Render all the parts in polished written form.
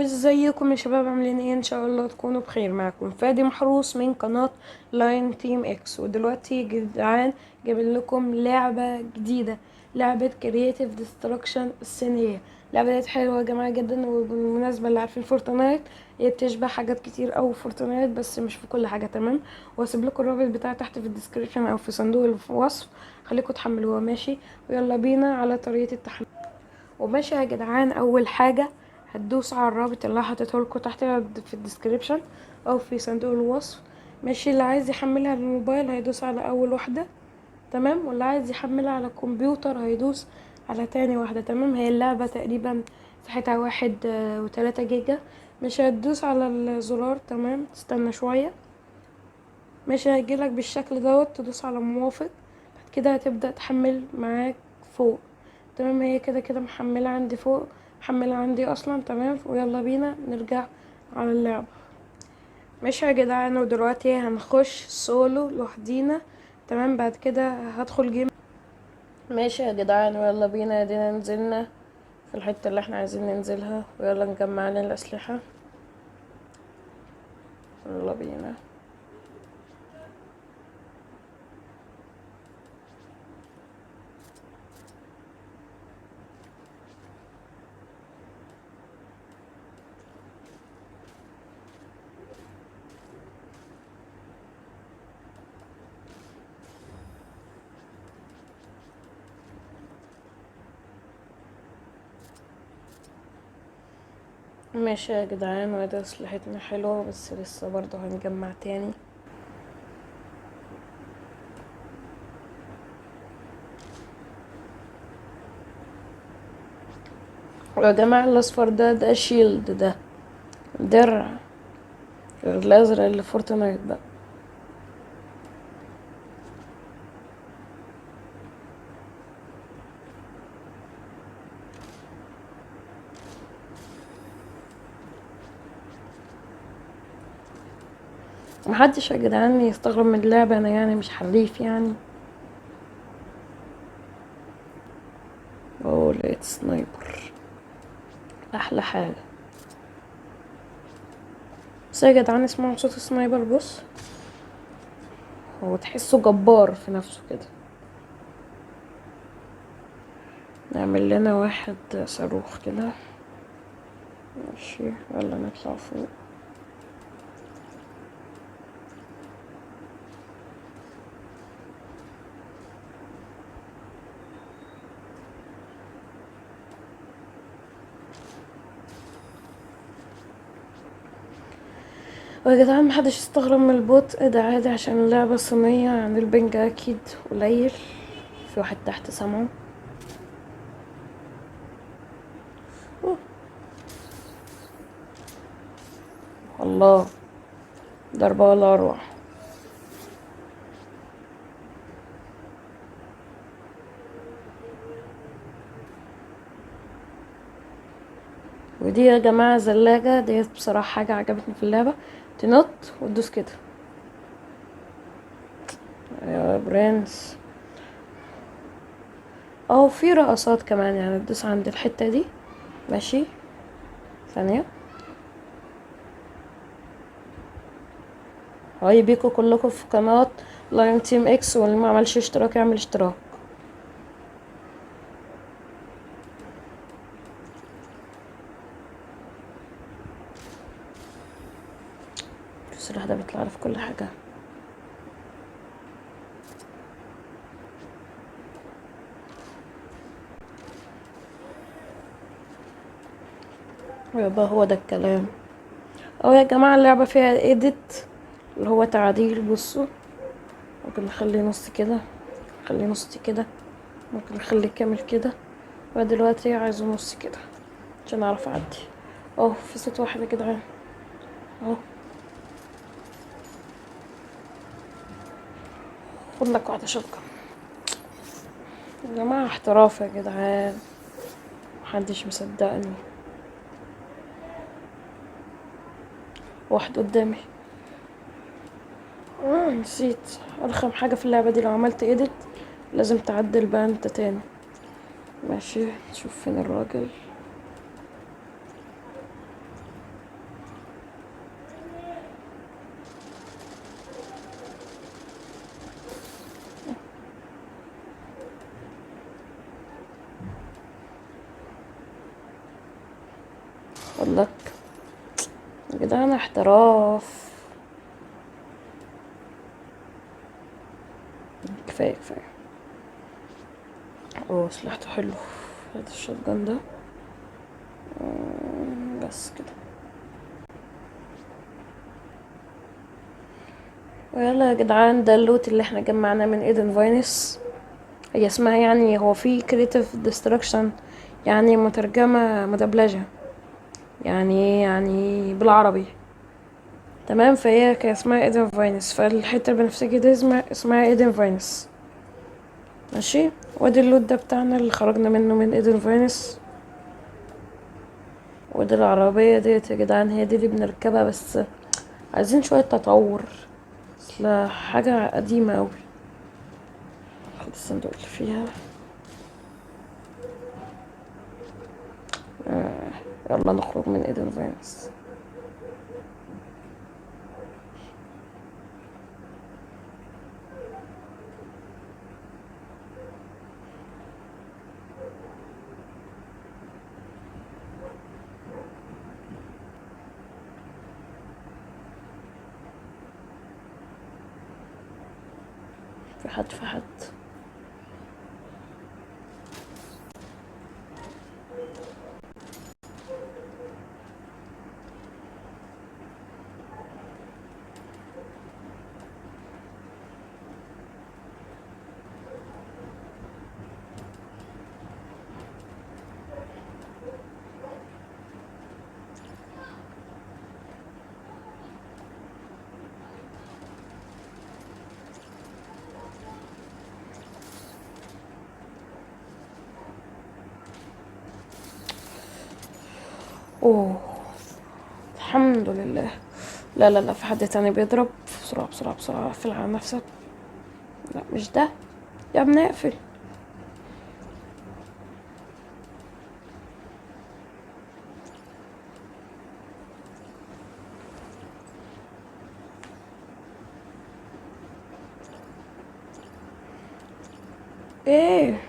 ازيكم يا شباب، عاملين ايه؟ ان شاء الله تكونوا بخير. معكم فادي محروس من قناة لاين تيم اكس. ودلوقتي يا جدعان جايب لكم لعبة جديدة، لعبة كرييتيف ديستركشن الصينية. اللعبة دي حلوة يا جماعة جدا، وبالمناسبة اللي عارفين فورتنايت هي بتشبه حاجات كتير اوي فورتنايت، بس مش في كل حاجة. تمام، وهسيب لكم الرابط بتاعها تحت في الديسكريبشن او في صندوق الوصف، خليكم تحملوها. ماشي، ويلا بينا على طريقة التحميل. وماشي يا جدعان، اول حاجه هتدوس على الرابط اللي حطيته لكم تحت في الديسكريبشن او في صندوق الوصف. ماشي، اللي عايز يحملها على الموبايل هيدوس على اول واحده، تمام، واللي عايز يحملها على الكمبيوتر هيدوس على تاني واحده. تمام، هي اللعبه تقريبا مساحتها 1 و3 جيجا. مش هتدوس على الزرار، تمام، تستنى شويه. ماشي، هيجيلك بالشكل دوت، تدوس على موافق. بعد كده هتبدأ تحمل معاك فوق. تمام، هي كده كده محملة عندي فوق، محملة عندي اصلا. تمام، ويلا بينا نرجع على اللعبة. ماشي يا جدعان، ودلوقتي هنخش سولو لوحدينا. تمام، بعد كده هدخل جيم. ماشي يا جدعان، ويلا بينا، ادينا نزلنا في الحتة اللي احنا عايزين ننزلها، ويلا نجمع لنا الأسلحة. يلا بينا. ماشي يا جدعان، وده أسلحتنا حلوة، بس لسه برضه هنجمع تاني. يا جماعة الأصفر ده شيلد، ده درع، غير الأزرق اللي فورتنايت بقى. محدش يا جدعان يستغرب من اللعبة، أنا يعني مش حريف يعني. اوه، لقيت سنايبر، أحلى حاجة. بس يا جدعان اسمعوا صوت السنايبر، بص، هو تحسه جبار في نفسه كده. نعمل لنا واحد صاروخ كده. ماشي، يلا نطلع فوق. ويا جدعان محدش يستغرب من البطء ده، عادي عشان اللعبة صينية، يعني البنج أكيد قليل. في واحد تحت سامعه. أوه، الله، ضربة ولا أروع. ودي يا جماعة زلاجة ديت، بصراحة حاجة عجبتني في اللعبة، تنط وتدوس كده. يا برنس. اه، في رقصات كمان، يعني تدوس عند الحتة دي. ماشي، ثانية. هاي بيكو كلكم في قناة لاين تيم اكس، واللي ما عملش اشتراك يعمل اشتراك. السلاح ده بيطلع لي في كل حاجة. يبقى هو ده الكلام. اه يا جماعة، اللعبة فيها ايديت، اللي هو تعديل. بصوا، ممكن نخليه نص كده، نخليه نص كده، ممكن نخليه كامل كده. ودلوقتي عايزه نص كده عشان اعرف اعدي. اه، في صوت واحد يا جدعان اهو. خد لك واحدة شوكة. يا جماعة احتراف يا جدعان، محدش مصدقني. واحد قدامي. نسيت ارخم حاجة في اللعبة دي، لو عملت ايديت لازم تعدل بقى انت تاني. ماشي، نشوف فين الراجل. فضلك يا جدعان، احتراف. كفاية كفاية. اوه سلاحته حلو. هات الشotgun ده. بس كده. ويلا يا جدعان، ده اللوت اللي احنا جمعناه من ايدن فاينس. هي اسمها يعني، هو في creative destruction، يعني مترجمة مدبلجة، يعني بالعربي. تمام، فهي كان اسمها ايدن فاينس، فالحتة البنفسجي دي اسمها ايدن فاينس. ماشي. وادي اللوت ده بتاعنا اللي خرجنا منه من ايدن فاينس. ودي العربية ديت يا جدعان، هي دي اللي بنركبها، بس عايزين شوية تطور، اصل حاجة قديمة اوي. خد الصندوق اللي فيها. يلا نخرج من ايدن فاينس. في حد. اوه الحمد لله. لا لا لا، في حد تاني بيضرب. بسرعة بسرعة بسرعة، اقفل على نفسك. لا مش ده يا ابني، اقفل. ايه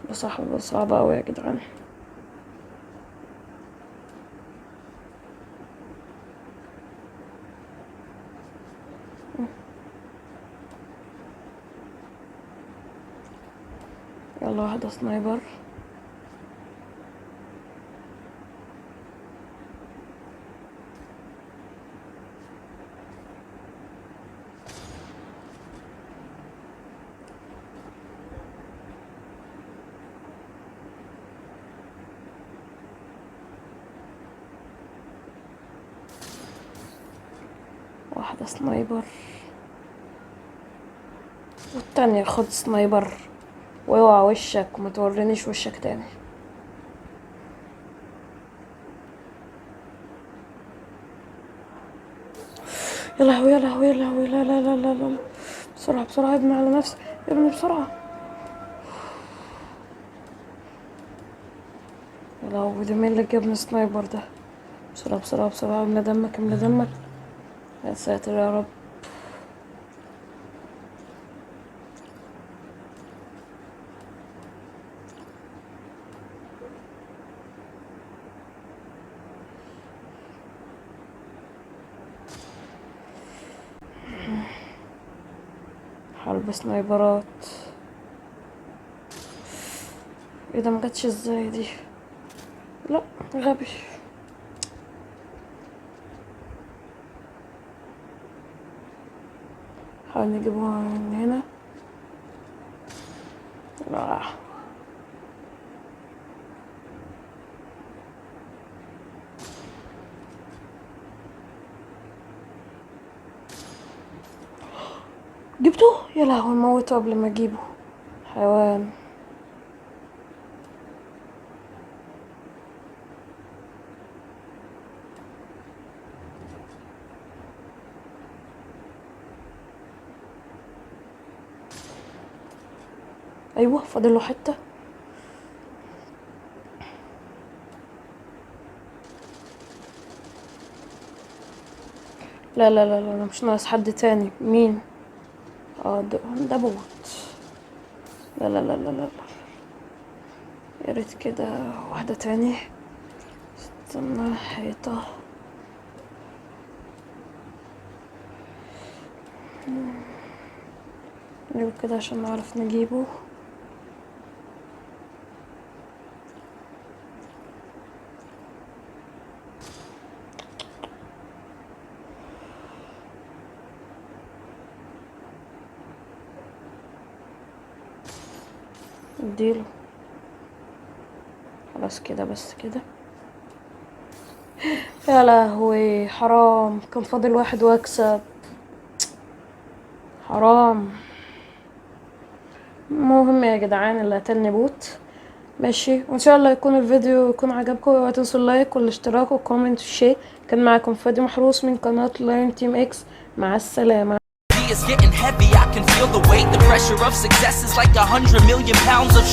ده؟ صعب اوي يا جدعان. يلا واحدة سنايبر. واحدة سنايبر والتانية خد سنايبر، واوعى وشك وما تورينيش وشك تاني. يا لهوي يا لهوي يا لهوي، لا لا لا لا لا. بسرعة بسرعة، ابني على نفسي، ابني بسرعة. يا لهوي، ده مين اللي جابني سنايبر ده؟ بسرعة بسرعة بسرعة، املى دمك املى دمك. يا ساتر يا رب. حرب سنايبرات. ايه ده، مجتش ازاي دي؟ لا غبي. حاول نجيبوها من هنا. لا. جبته. يا لهوي، موته قبل ما اجيبه. حيوان. ايوه فاضله حته. لا لا لا لا، أنا مش ناقص حد تاني. مين؟ اه ده بوت. لا لا لا لا لا. يا ريت كده واحدة تاني. استنى حيطة. نجيب كده عشان نعرف نجيبه. اديله خلاص كده، بس كده. يا لهوي حرام، كان فاضل واحد واكسب، حرام. مهم يا جدعان اللي قتلني بوت. ماشي، وان شاء الله يكون الفيديو يكون عجبكم. اوعوا تنسوا اللايك والاشتراك والكومنت والشير. كان معكم فادي محروس من قناة لاين تيم اكس. مع السلامة. It's getting heavy, I can feel the weight. The pressure of success is like 100 million pounds of